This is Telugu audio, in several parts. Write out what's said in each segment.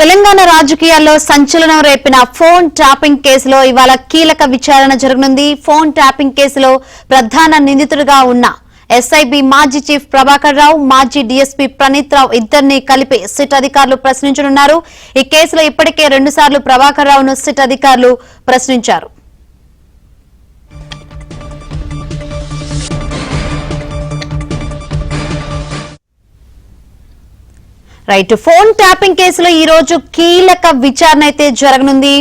తెలంగాణ రాజకీయాల్లో సంచలనం రేపిన ఫోన్ ట్యాపింగ్ కేసులో ఇవాళ కీలక విచారణ జరగనుంది. ఫోన్ ట్యాపింగ్ కేసులో ప్రధాన నిందితుడిగా ఉన్న ఎస్ఐబి మాజీ చీఫ్ ప్రభాకర్ రావు, మాజీ డీఎస్పీ ప్రణీత్ రావు ఇద్దరిని కలిపి సిట్ అధికారులు ప్రశ్నించనున్నారు. ఈ కేసులో ఇప్పటికే 2 సార్లు ప్రభాకర్ రావును సిట్ అధికారులు ప్రశ్నించారు. రైట్, ఫోన్ ట్యాపింగ్ కేసులో ఈ రోజు కీలక విచారణ అయితే జరగనుంది.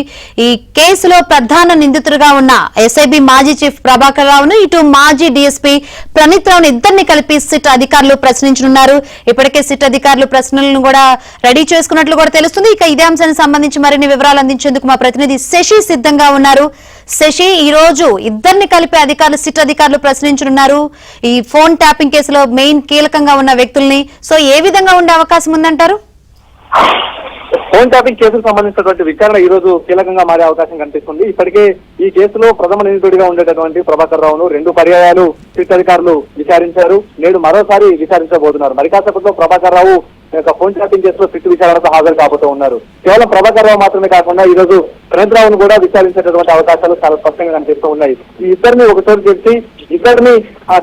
ఈ కేసులో ప్రధాన నిందితుడిగా ఉన్న ఎస్ఐబి మాజీ చీఫ్ ప్రభాకర్ రావును, ఇటు మాజీ డీఎస్పీ ప్రణీత్ రావును ఇద్దరిని కలిపి సిట్ అధికారులు ప్రశ్నించనున్నారు. ఇప్పటికే సిట్ అధికారులు ప్రశ్నలను కూడా రెడీ చేసుకున్నట్లు కూడా తెలుస్తుంది. ఇక ఇదే అంశానికి సంబంధించి మరిన్ని వివరాలు అందించేందుకు మా ప్రతినిధి శశి సిద్ధంగా ఉన్నారు. శశి, ఈ రోజు ఇద్దరిని కలిపి సిట్ అధికారులు ప్రశ్నించనున్నారు ఈ ఫోన్ ట్యాపింగ్ కేసులో మెయిన్ కీలకంగా ఉన్న వ్యక్తుల్ని. సో ఏ విధంగా ఉండే అవకాశం ఉందంటారు? ఫోన్ ట్యాపింగ్ కేసుకు సంబంధించినటువంటి విచారణ ఈ రోజు కీలకంగా మారే అవకాశం కనిపిస్తుంది. ఇప్పటికే ఈ కేసులో ప్రథమ నిందితుడిగా ఉండేటటువంటి ప్రభాకర్ రావును 2 పర్యాయాలు సిట్ అధికారులు విచారించారు. నేడు మరోసారి విచారించబోతున్నారు. మరి కాసేపట్లో ప్రభాకర్ రావు ఫోన్ ట్యాపింగ్ కేసులో సిట్ విచారణకు హాజరు కాబోతూ ఉన్నారు. కేవలం ప్రభాకర్ రావు మాత్రమే కాకుండా ఈ రోజు ప్రణీత్ రావును కూడా విచారించేటటువంటి అవకాశాలు చాలా స్పష్టంగా కనిపిస్తూ ఉన్నాయి. ఈ ఇద్దరిని ఒకచోటు చేసి ఇద్దరిని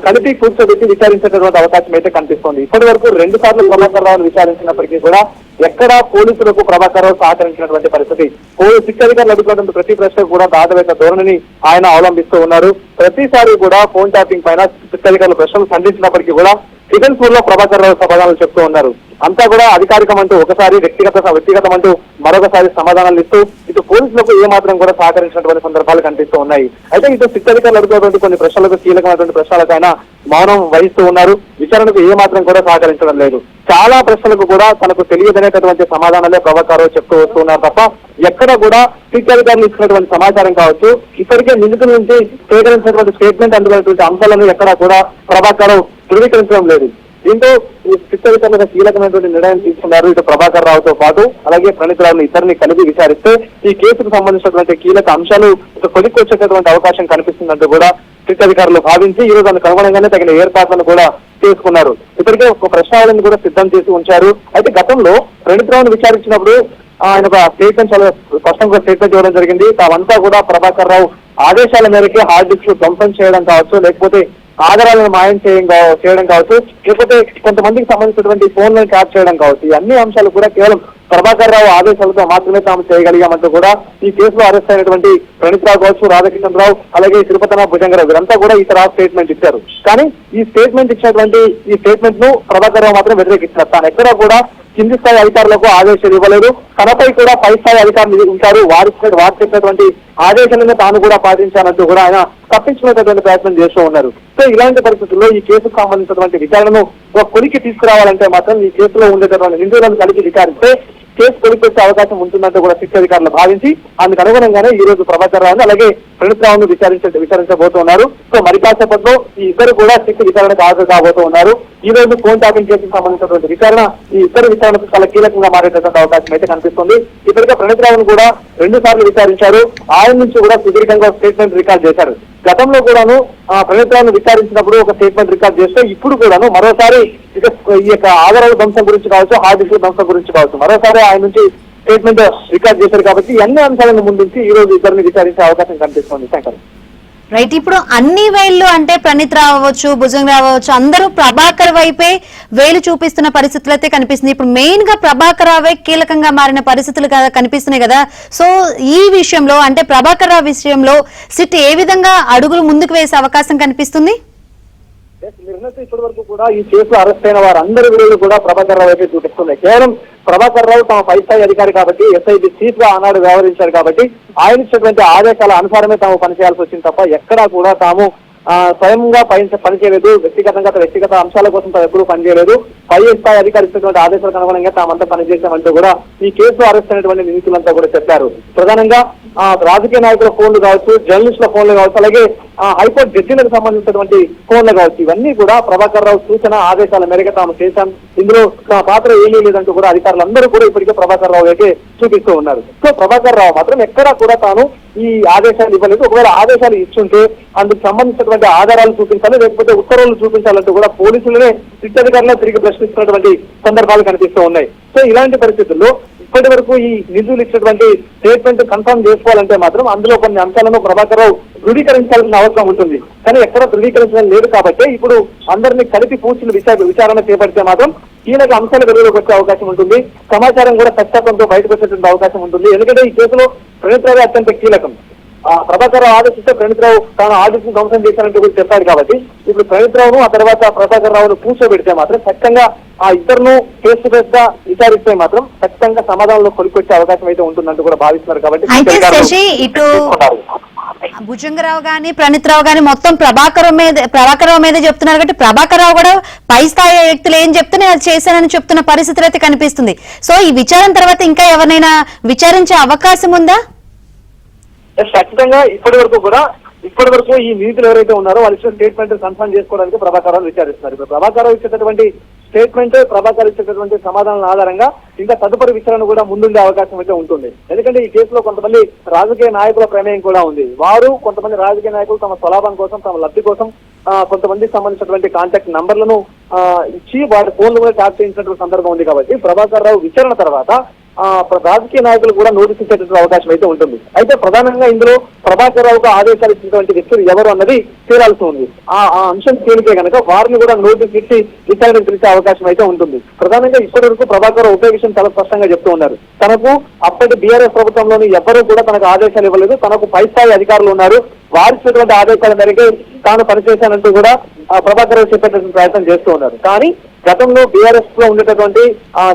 కలిపి కూర్చోబెట్టి విచారించేటటువంటి అవకాశం అయితే కనిపిస్తోంది. ఇప్పటి వరకు 2 సార్లు ప్రభాకర్ రావును విచారించినప్పటికీ కూడా ఎక్కడా పోలీసులకు ప్రభాకర్ రావు సహకరించినటువంటి పరిస్థితి. సిట్ అధికారులు అడుగుతున్న ప్రతి ప్రశ్నకు కూడా దాటవేత ధోరణిని ఆయన అవలంబిస్తూ ఉన్నారు. ప్రతిసారి కూడా ఫోన్ ట్యాపింగ్ పైన సిట్ అధికారులు ప్రశ్నలు సంధించినప్పటికీ కూడా సివిల్పూర్ లో ప్రభాకర్ రావు సమాధానాలు చెప్తూ ఉన్నారు. అంతా కూడా అధికారికం అంటూ ఒకసారి, వ్యక్తిగతం అంటూ మరొకసారి సమాధానాలు ఇస్తూ ఇటు పోలీసులకు ఏమాత్రం కూడా సహకరించినటువంటి సందర్భాలు కనిపిస్తూ ఉన్నాయి. అయితే ఇటు సిట్ అధికారులు అడుగుతున్నటువంటి కొన్ని ప్రశ్నలకు, కీలకమైనటువంటి ప్రశ్నలకు ఆయన మౌనం వహిస్తూ ఉన్నారు. విచారణకు ఏమాత్రం కూడా సహకరించడం లేదు. చాలా ప్రశ్నలకు కూడా తనకు తెలియదనేటటువంటి సమాధానాలే ప్రభాకర్ రావు చెప్తూ వస్తున్నారు తప్ప ఎక్కడ కూడా సిట్ అధికారులు ఇచ్చినటువంటి సమాచారం కావచ్చు, ఇప్పటికే నిందితుల నుంచి సేకరించినటువంటి స్టేట్మెంట్ అందుకున్నటువంటి అంశాలను ఎక్కడా కూడా ప్రభాకర్ రావు ధృవీకరించడం లేదు. దీంతో ఈ సిట్ అధికారులు కీలకమైనటువంటి నిర్ణయం తీసుకున్నారు. ఇటు ప్రభాకర్ రావుతో పాటు అలాగే ప్రణీత్ రావును ఇద్దరిని కలిపి విచారిస్తే ఈ కేసుకు సంబంధించినటువంటి కీలక అంశాలు కొలిక్కొచ్చేటటువంటి అవకాశం కనిపిస్తుందంటూ కూడా సిట్ అధికారులు భావించి ఈ రోజు దానికి అనుగుణంగానే తగిన ఏర్పాట్లను కూడా చేసుకున్నారు. ఇప్పటికే ఒక ప్రశ్నావళిని కూడా సిద్ధం చేసి ఉంచారు. అయితే గతంలో ప్రణీత్ రావును విచారించినప్పుడు ఆయన ఒక స్టేట్మెంట్ చాలా స్పష్టంగా స్టేట్మెంట్ ఇవ్వడం జరిగింది. తామంతా కూడా ప్రభాకర్ రావు ఆదేశాల మేరకే హార్డ్ డిస్క్ ధ్వంసం చేయడం కావచ్చు, లేకపోతే ఆధారాలను మాయం చేయడం కావచ్చు, లేకపోతే కొంతమందికి సంబంధించినటువంటి ఫోన్లను ట్యాప్ చేయడం కావచ్చు, ఈ అన్ని అంశాలు కూడా కేవలం ప్రభాకర్ రావు ఆదేశాలతో మాత్రమే తాము చేయగలిగామంటూ కూడా ఈ కేసులో అరెస్ట్ అయినటువంటి ప్రణీత్ రావు కావచ్చు, రాధాకిషన్ రావు, అలాగే తిరుపతిరావు, భుజంగరావు వీరంతా కూడా ఈ తరహా స్టేట్మెంట్ ఇచ్చారు. కానీ ఈ స్టేట్మెంట్ ఇచ్చినటువంటి ఈ స్టేట్మెంట్ ను ప్రభాకర్ రావు మాత్రం వ్యతిరేకించారు. తాను ఎక్కడా కూడా కింది స్థాయి అధికారులకు ఆదేశాలు ఇవ్వలేదు, తనపై కూడా పై స్థాయి అధికారులు ఉంటారు, వారు చెప్పినటువంటి ఆదేశాలను తాను కూడా పాటించాలంటూ కూడా ఆయన తప్పించుకునేటటువంటి ప్రయత్నం చేస్తూ ఉన్నారు. సో ఇలాంటి పరిస్థితుల్లో ఈ కేసుకు సంబంధించినటువంటి విచారణను ఒక కొలికి తీసుకురావాలంటే మాత్రం ఈ కేసులో ఉండేటటువంటి నిందితులను కలిపి విచారిస్తే కేసు కొలికొచ్చే అవకాశం ఉంటుందంటూ కూడా సిట్ అధికారులు భావించి అందుకు అనుగుణంగానే ఈ రోజు ప్రభాకర్ రావును అలాగే ప్రణీత్ రావును విచారించబోతున్నారు. సో మరి కాసేపట్లో ఈ ఇద్దరు కూడా సిట్ విచారణకు హాజరు కాబోతూ ఉన్నారు. ఈ రోజు ఫోన్ ట్యాపింగ్ కేసుకు సంబంధించినటువంటి విచారణ ఈ ఇద్దరు విచారణకు చాలా కీలకంగా మారేటటువంటి అవకాశం అయితే కనిపిస్తుంది. ఇప్పటికే ప్రణీత్ రావును కూడా 2 సార్లు విచారించారు. ఆయన నుంచి కూడా సుదీర్ఘంగా స్టేట్మెంట్ రికార్డ్ చేశారు. గతంలో కూడాను ప్రణీత్ రావును విచారించినప్పుడు ఒక స్టేట్మెంట్ రికార్డ్ చేస్తే ఇప్పుడు కూడాను మరోసారి ఈ యొక్క ఆధారాల ధ్వంసం గురించి కావచ్చు, హార్డ్ డిస్క్ ధ్వంసం గురించి కావచ్చు మరోసారి ఆయన నుంచి స్టేట్మెంట్ రికార్డ్ చేశారు. కాబట్టి అన్ని అంశాలను ముందుంచి ఈ రోజు ఇద్దరిని విచారించే అవకాశం కనిపిస్తుంది. శంకర్, రైట్, ఇప్పుడు అన్ని వేళ్లు అంటే ప్రణీత్ రావు అవ్వచ్చు, భుజంగరావు అవ్వచ్చు, అందరూ ప్రభాకర్ వైపే వేలు చూపిస్తున్న పరిస్థితులు అయితే కనిపిస్తుంది. ఇప్పుడు మెయిన్ గా ప్రభాకర్ రావే కీలకంగా మారిన పరిస్థితులు కనిపిస్తున్నాయి కదా. సో ఈ విషయంలో అంటే ప్రభాకర్ రావు విషయంలో సిట్ ఏ విధంగా అడుగులు ముందుకు వేసే అవకాశం కనిపిస్తుంది? ఇప్పటి వరకు కూడా ఈ కేసులో అరెస్ట్ అయిన వారందరి వీళ్ళు కూడా ప్రభాకర్ రావు అయితే చూపిస్తున్నాయి. కేవలం ప్రభాకర్ రావు తమ పై స్థాయి అధికారి కాబట్టి, ఎస్ఐబి చీఫ్ గా ఆనాడు వ్యవహరించారు కాబట్టి ఆయన ఇచ్చినటువంటి ఆదేశాల అనుసారమే తాము పనిచేయాల్సి వచ్చింది తప్ప ఎక్కడా కూడా తాము స్వయంగా పనిచేయలేదు. వ్యక్తిగత అంశాల కోసం తాము ఎప్పుడూ పనిచేయలేదు. పై స్థాయి అధికారి ఇచ్చినటువంటి ఆదేశాలకు అనుగుణంగా తామంతా పనిచేశామంటూ కూడా ఈ కేసులో అరెస్ట్ అయినటువంటి నిందితులంతా కూడా చెప్పారు. ప్రధానంగా రాజకీయ నాయకుల ఫోన్లు కావచ్చు, జర్నలిస్టుల ఫోన్లు కావచ్చు, అలాగే హైకోర్టు జడ్జీలకు సంబంధించినటువంటి ఫోన్లు కావచ్చు, ఇవన్నీ కూడా ప్రభాకర్ రావు సూచన ఆదేశాల మేరకు తాము చేశాం, ఇందులో తమ పాత్ర ఏమీ లేదంటూ కూడా అధికారులందరూ కూడా ఇప్పటికే ప్రభాకర్ రావు అయితే చూపిస్తూ ఉన్నారు. సో ప్రభాకర్ రావు మాత్రం ఎక్కడా కూడా తాను ఈ ఆదేశాలు ఇవ్వలేదు. ఒకవేళ ఆదేశాలు ఇచ్చుంటే అందుకు సంబంధించినటువంటి ఆధారాలు చూపించాలి, లేకపోతే ఉత్తర్వులు చూపించాలంటూ కూడా పోలీసులనే సిట్ అధికారులు తిరిగి ప్రశ్నిస్తున్నటువంటి సందర్భాలు కనిపిస్తూ ఉన్నాయి. సో ఇలాంటి పరిస్థితుల్లో ఇప్పటి వరకు ఈ నిధులు ఇచ్చినటువంటి స్టేట్మెంట్ కన్ఫర్మ్ చేసుకోవాలంటే మాత్రం అందులో కొన్ని అంశాలను ప్రభాకర్ రావు ధృవీకరించాల్సిన అవసరం ఉంటుంది. కానీ ఎక్కడ ధృవీకరించడం లేదు కాబట్టి ఇప్పుడు అందరినీ కలిపి పూర్తి విచారణ చేపడితే మాత్రం కీలక అంశాలు వెలుగులోకి వచ్చే అవకాశం ఉంటుంది. సమాచారం కూడా ఖచ్చితంతో బయటకు వచ్చేటువంటి అవకాశం ఉంటుంది. ఎందుకంటే ఈ కేసులో ప్రణీత్ రావు అత్యంత కీలకం. ప్రభాకర్ రావు ఆదేశిస్తే ప్రణీత్ రావు తాను ఆదేశం ధ్వంసం చేశానంటూ కూడా చెప్పాడు కాబట్టి ఇప్పుడు ప్రణీత్ రావును ఆ తర్వాత ప్రభాకర్ రావును కూర్చోబెడితే మాత్రం ఖచ్చితంగా ఆ ఇద్దరును ఫేస్ టు ఫేస్ గా విచారిస్తే మాత్రం ఖచ్చితంగా సమాధానంలో కొలికొచ్చే అవకాశం అయితే ఉంటుందంటూ కూడా భావిస్తున్నారు. కాబట్టి అయితే శశి ఇటు భుజంగరావు గాని ప్రణీత్ రావు గాని మొత్తం ప్రభాకర్ రావు మీద చెప్తున్నారు కాబట్టి ప్రభాకర్ రావు కూడా పై స్థాయి వ్యక్తులు ఏం చెప్తే నేను అది చేశానని చెప్తున్న పరిస్థితులు అయితే కనిపిస్తుంది. సో ఈ విచారణ తర్వాత ఇంకా ఎవరినైనా విచారించే అవకాశం ఉందా? ఖచ్చితంగా ఇప్పటి వరకు ఈ నిధులు ఎవరైతే ఉన్నారో వాళ్ళు ఇచ్చిన స్టేట్మెంట్ కన్ఫర్మ్ చేసుకోవడానికి ప్రభాకర్ రావు విచారిస్తున్నారు. ఇప్పుడు ప్రభాకర్ రావు ఇచ్చేటటువంటి స్టేట్మెంట్, ప్రభాకర్ ఇచ్చేటటువంటి సమాధానాల ఆధారంగా ఇంకా తదుపరి విచారణ కూడా ముందుండే అవకాశం అయితే ఉంటుంది. ఎందుకంటే ఈ కేసులో కొంతమంది రాజకీయ నాయకుల ప్రమేయం కూడా ఉంది. వారు కొంతమంది రాజకీయ నాయకులు తమ స్వలాభం కోసం, తమ లబ్ధి కోసం కొంతమందికి సంబంధించినటువంటి కాంటాక్ట్ నంబర్లను ఇచ్చి వారి ఫోన్లు కూడా ట్యాప్ చేయించినటువంటి సందర్భం ఉంది. కాబట్టి ప్రభాకర్ రావు విచారణ తర్వాత రాజకీయ నాయకులు కూడా నోటీస్ ఇచ్చేటువంటి అవకాశం అయితే ఉంటుంది. అయితే ప్రధానంగా ఇందులో ప్రభాకర్ రావుకు ఆదేశాలు ఇచ్చినటువంటి వ్యక్తులు ఎవరు అన్నది తేలాల్సి ఉంది. ఆ అంశం తేలికే కనుక వారిని కూడా నోటీస్ ఇచ్చి విచారణ తెలిసే అవకాశం అయితే ఉంటుంది. ప్రధానంగా ఇప్పటి వరకు ప్రభాకర్ రావు ఒకే విషయం చాలా స్పష్టంగా చెప్తూ ఉన్నారు. తనకు అప్పటి బీఆర్ఎస్ ప్రభుత్వంలోని ఎవ్వరూ కూడా తనకు ఆదేశాలు ఇవ్వలేదు. తనకు పై స్థాయి అధికారులు ఉన్నారు, వారిచ్చినటువంటి ఆదేశాల మేరకే తాను పనిచేశానంటూ కూడా ప్రభాకర్ రావు చెప్పేటువంటి ప్రయత్నం చేస్తూ ఉన్నారు. కానీ గతంలో బీఆర్ఎస్ లో ఉండేటటువంటి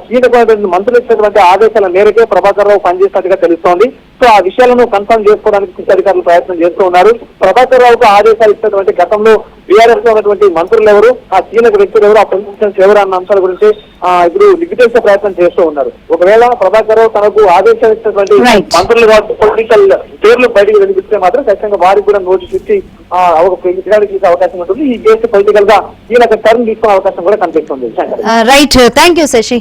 కీలకమైనటువంటి మంత్రులు ఇచ్చినటువంటి ఆదేశాల మేరకే ప్రభాకర్ రావు పనిచేసినట్టుగా తెలుస్తోంది. సో ఆ విషయాలను కన్ఫర్మ్ చేసుకోవడానికి అధికారులు ప్రయత్నం చేస్తూ ఉన్నారు. ప్రభాకర్ రావుకు ఆదేశాలు ఇచ్చినటువంటి గతంలో బీఆర్ఎస్ లో ఉన్నటువంటి మంత్రులు ఎవరు, ఆ కీలక వ్యక్తులు ఎవరు, ఆ పొలిటీషియన్స్ ఎవరు అన్న అంశాల గురించి ఇప్పుడు లిఖితేసే ప్రయత్నం చేస్తూ ఉన్నారు. ఒకవేళ ప్రభాకర్ రావు తనకు ఆదేశాలు ఇచ్చినటువంటి మంత్రులు పొలిటికల్ పేర్లు బయటకు వినిపిస్తే మాత్రం ఖచ్చితంగా వారికి కూడా నోటీస్ ఇచ్చి విచారణ చేసే అవకాశం ఉంటుంది. ఈ కేసు పొలిటికల్ గా కీలక టర్న్ తీసుకునే అవకాశం కూడా కనిపిస్తుంది. Right, thank you Shashi.